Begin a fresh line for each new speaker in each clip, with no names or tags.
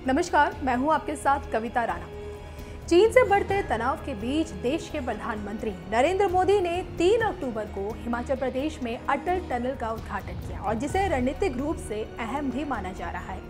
नमस्कार, मैं हूं आपके साथ कविता राणा। चीन से बढ़ते तनाव के बीच देश के प्रधानमंत्री नरेंद्र मोदी ने 3 अक्टूबर को हिमाचल प्रदेश में अटल टनल का उद्घाटन किया और जिसे रणनीतिक रूप से अहम भी माना जा रहा है।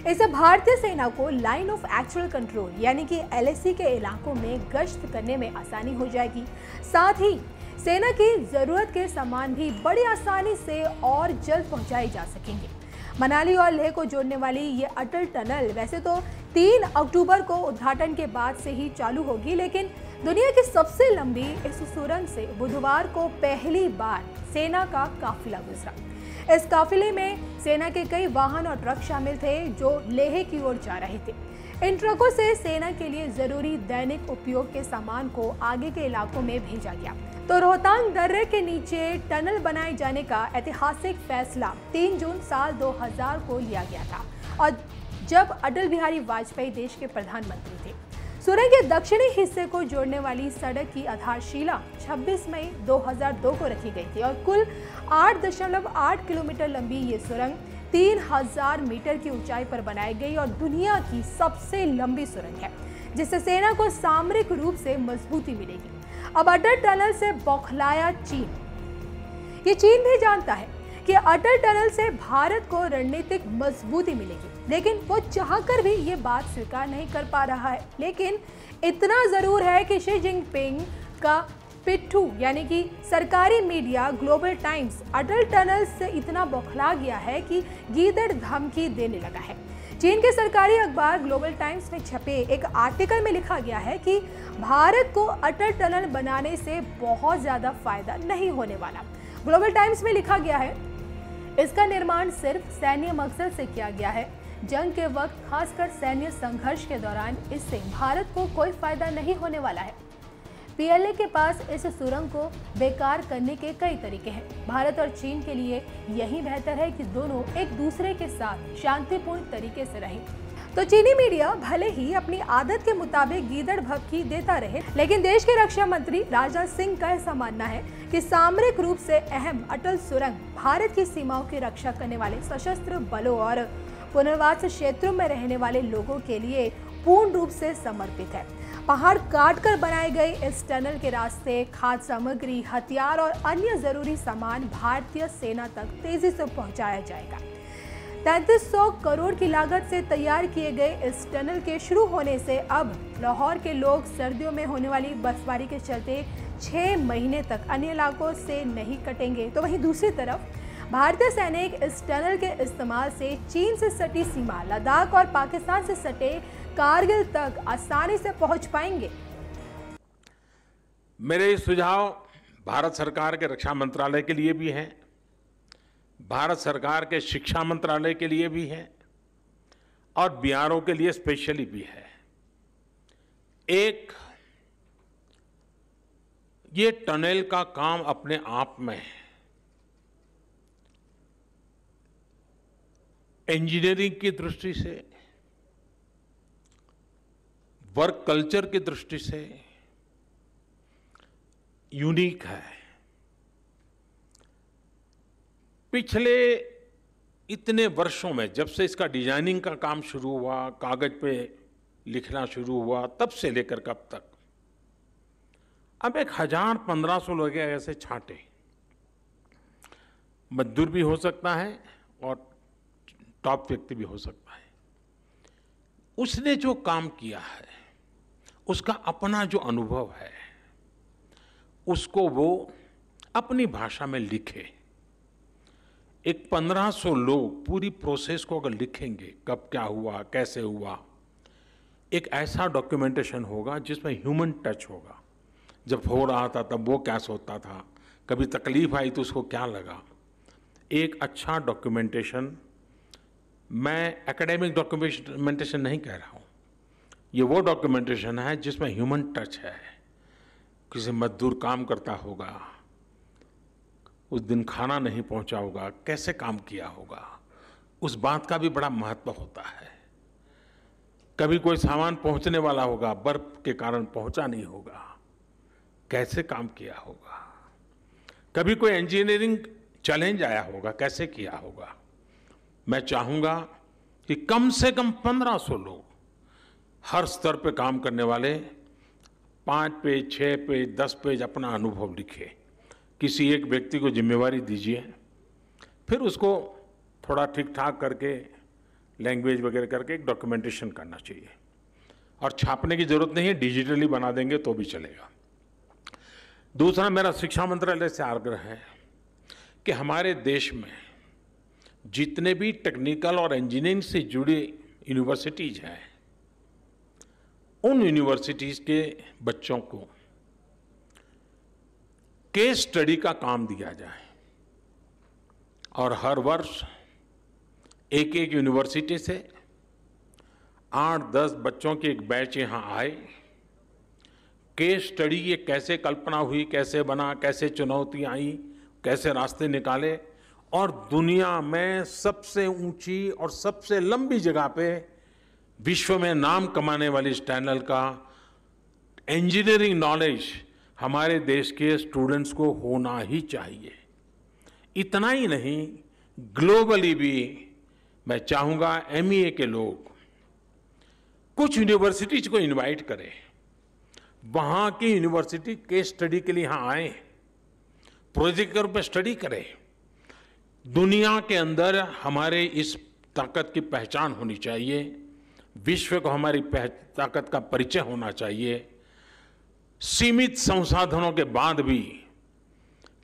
इससे भारतीय सेना को लाइन ऑफ एक्चुअल कंट्रोल यानी कि LAC के इलाकों में गश्त करने में आसानी हो जाएगी। साथ ही सेना की जरूरत के सामान भी बड़ी आसानी से और जल्द पहुंचाए जा सकेंगे। मनाली और लेह को जोड़ने वाली ये अटल टनल वैसे तो 3 अक्टूबर को उद्घाटन के बाद से ही चालू होगी, लेकिन दुनिया की सबसे लंबी इस सुरंग से बुधवार को पहली बार सेना का काफिला गुजरा। इस काफिले में सेना के कई वाहन और ट्रक शामिल थे जो लेह की ओर जा रहे थे। इन ट्रकों से सेना के लिए जरूरी दैनिक उपयोग के सामान को आगे के इलाकों में भेजा गया। तो रोहतांग दर्रे के नीचे टनल बनाए जाने का ऐतिहासिक फैसला 3 जून साल 2000 को लिया गया था और जब अटल बिहारी वाजपेयी देश के प्रधानमंत्री थे। सुरंग के दक्षिणी हिस्से को जोड़ने वाली सड़क की आधारशिला 26 मई 2002 को रखी गई थी और कुल 8.8 किलोमीटर लंबी ये सुरंग 3000 मीटर की ऊंचाई पर बनाई गई और दुनिया की सबसे लंबी सुरंग है, जिससे सेना को सामरिक रूप से मजबूती मिलेगी। अब अटल टनल से बौखलाया चीन। ये चीन भी जानता है कि अटल टनल से भारत को रणनीतिक मजबूती मिलेगी, लेकिन वो चाहकर भी ये बात स्वीकार नहीं कर पा रहा है। लेकिन इतना जरूर है कि शी जिनपिंग का पिट्ठू यानी कि सरकारी मीडिया ग्लोबल टाइम्स अटल टनल से इतना बौखला गया है कि गीदड़ धमकी देने लगा है। चीन के सरकारी अखबार ग्लोबल टाइम्स में छपे एक आर्टिकल में लिखा गया है कि भारत को अटल टनल बनाने से बहुत ज्यादा फायदा नहीं होने वाला। ग्लोबल टाइम्स में लिखा गया है, इसका निर्माण सिर्फ सैन्य मकसद से किया गया है। जंग के वक्त खासकर सैन्य संघर्ष के दौरान इससे भारत को कोई फायदा नहीं होने वाला है। PLA के पास इस सुरंग को बेकार करने के कई तरीके हैं। भारत और चीन के लिए यही बेहतर है कि दोनों एक दूसरे के साथ शांतिपूर्ण तरीके से रहें। तो चीनी मीडिया भले ही अपनी आदत के मुताबिक गीदड़ भभकी देता रहे, लेकिन देश के रक्षा मंत्री राजनाथ सिंह का ऐसा मानना है कि सामरिक रूप से अहम अटल सुरंग भारत की सीमाओं की रक्षा करने वाले सशस्त्र बलों और पुनर्वास क्षेत्रों में रहने वाले लोगों के लिए पूर्ण रूप से समर्पित है। पहाड़ काटकर बनाए गए इस टनल के रास्ते खाद्य सामग्री, हथियार और अन्य जरूरी सामान भारतीय सेना तक तेजी से पहुंचाया जाएगा। 3300 करोड़ की लागत से तैयार किए गए इस टनल के शुरू होने से अब लाहौर के लोग सर्दियों में होने वाली बर्फबारी के चलते 6 महीने तक अन्य इलाकों से नहीं कटेंगे। तो वहीं दूसरी तरफ भारतीय सैनिक इस टनल के इस्तेमाल से चीन से सटी सीमा लद्दाख और पाकिस्तान से सटे कारगिल तक आसानी से पहुंच पाएंगे।
मेरे सुझाव भारत सरकार के रक्षा मंत्रालय के लिए भी हैं, भारत सरकार के शिक्षा मंत्रालय के लिए भी है और BRO के लिए स्पेशली भी है। एक, ये टनल का काम अपने आप में इंजीनियरिंग की दृष्टि से, वर्क कल्चर की दृष्टि से यूनिक है। पिछले इतने वर्षों में जब से इसका डिजाइनिंग का काम शुरू हुआ, कागज पे लिखना शुरू हुआ, तब से लेकर कब तक अब 1000-1500 लोग ऐसे छांटे, मजदूर भी हो सकता है और टॉप व्यक्ति भी हो सकता है। उसने जो काम किया है उसका अपना जो अनुभव है उसको वो अपनी भाषा में लिखे। एक 1500 लोग पूरी प्रोसेस को अगर लिखेंगे, कब क्या हुआ, कैसे हुआ, एक ऐसा डॉक्यूमेंटेशन होगा जिसमें ह्यूमन टच होगा। जब हो रहा था तब वो क्या सोचता था, कभी तकलीफ आई तो उसको क्या लगा। एक अच्छा डॉक्यूमेंटेशन, मैं एकेडमिक डॉक्यूमेंटेशन नहीं कह रहा हूँ, ये वो डॉक्यूमेंटेशन है जिसमें ह्यूमन टच है। किसी मजदूर काम करता होगा, उस दिन खाना नहीं पहुंचा होगा, कैसे काम किया होगा, उस बात का भी बड़ा महत्व होता है। कभी कोई सामान पहुंचने वाला होगा, बर्फ के कारण पहुंचा नहीं होगा, कैसे काम किया होगा। कभी कोई इंजीनियरिंग चैलेंज आया होगा, कैसे किया होगा। मैं चाहूंगा कि कम से कम 1500 लोग हर स्तर पे काम करने वाले 5 पेज, 6 पेज, 10 पेज अपना अनुभव लिखे। किसी एक व्यक्ति को जिम्मेवारी दीजिए, फिर उसको थोड़ा ठीक ठाक करके लैंग्वेज वगैरह करके एक डॉक्यूमेंटेशन करना चाहिए। और छापने की जरूरत नहीं है, डिजिटली बना देंगे तो भी चलेगा। दूसरा, मेरा शिक्षा मंत्रालय से आग्रह है कि हमारे देश में जितने भी टेक्निकल और इंजीनियरिंग से जुड़ी यूनिवर्सिटीज हैं, उन यूनिवर्सिटीज के बच्चों को केस स्टडी का काम दिया जाए और हर वर्ष एक एक यूनिवर्सिटी से 8-10 बच्चों की एक बैच यहाँ आए। केस स्टडी ये कैसे कल्पना हुई, कैसे बना, कैसे चुनौतियाँ आई, कैसे रास्ते निकाले, और दुनिया में सबसे ऊंची और सबसे लंबी जगह पे विश्व में नाम कमाने वाली इस टनल का इंजीनियरिंग नॉलेज हमारे देश के स्टूडेंट्स को होना ही चाहिए। इतना ही नहीं, ग्लोबली भी मैं चाहूंगा MEA के लोग कुछ यूनिवर्सिटीज को इनवाइट करें, वहां की यूनिवर्सिटी केस स्टडी के लिए यहां आए, प्रोजेक्ट के रूप में स्टडी करें। दुनिया के अंदर हमारे इस ताकत की पहचान होनी चाहिए, विश्व को हमारी ताकत का परिचय होना चाहिए। सीमित संसाधनों के बाद भी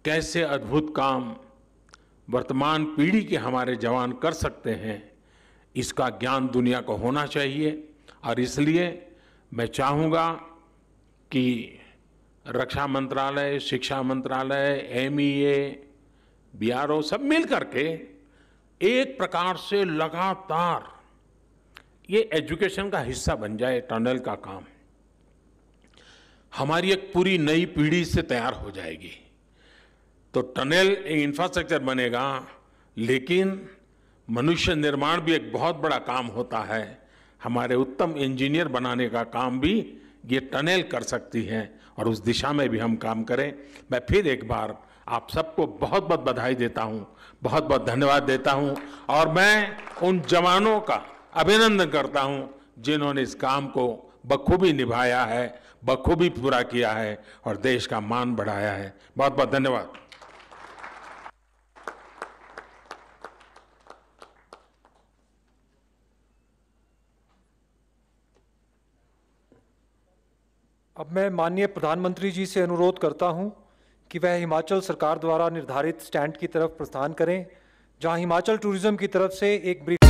कैसे अद्भुत काम वर्तमान पीढ़ी के हमारे जवान कर सकते हैं, इसका ज्ञान दुनिया को होना चाहिए। और इसलिए मैं चाहूँगा कि रक्षा मंत्रालय, शिक्षा मंत्रालय, MEA, BRO सब मिल करके एक प्रकार से लगातार ये एजुकेशन का हिस्सा बन जाए। टनल का काम हमारी एक पूरी नई पीढ़ी से तैयार हो जाएगी। तो टनल एक इंफ्रास्ट्रक्चर बनेगा, लेकिन मनुष्य निर्माण भी एक बहुत बड़ा काम होता है। हमारे उत्तम इंजीनियर बनाने का काम भी ये टनल कर सकती है, और उस दिशा में भी हम काम करें। मैं फिर एक बार आप सबको बहुत बहुत बधाई देता हूँ, बहुत बहुत धन्यवाद देता हूँ, और मैं उन जवानों का अभिनंदन करता हूँ जिन्होंने इस काम को बखूबी निभाया है, बखूबी पूरा किया है और देश का मान बढ़ाया है। बहुत बहुत धन्यवाद।
अब मैं माननीय प्रधानमंत्री जी से अनुरोध करता हूं कि वह हिमाचल सरकार द्वारा निर्धारित स्टैंड की तरफ प्रस्थान करें, जहां हिमाचल टूरिज्म की तरफ से एक ब्रीफ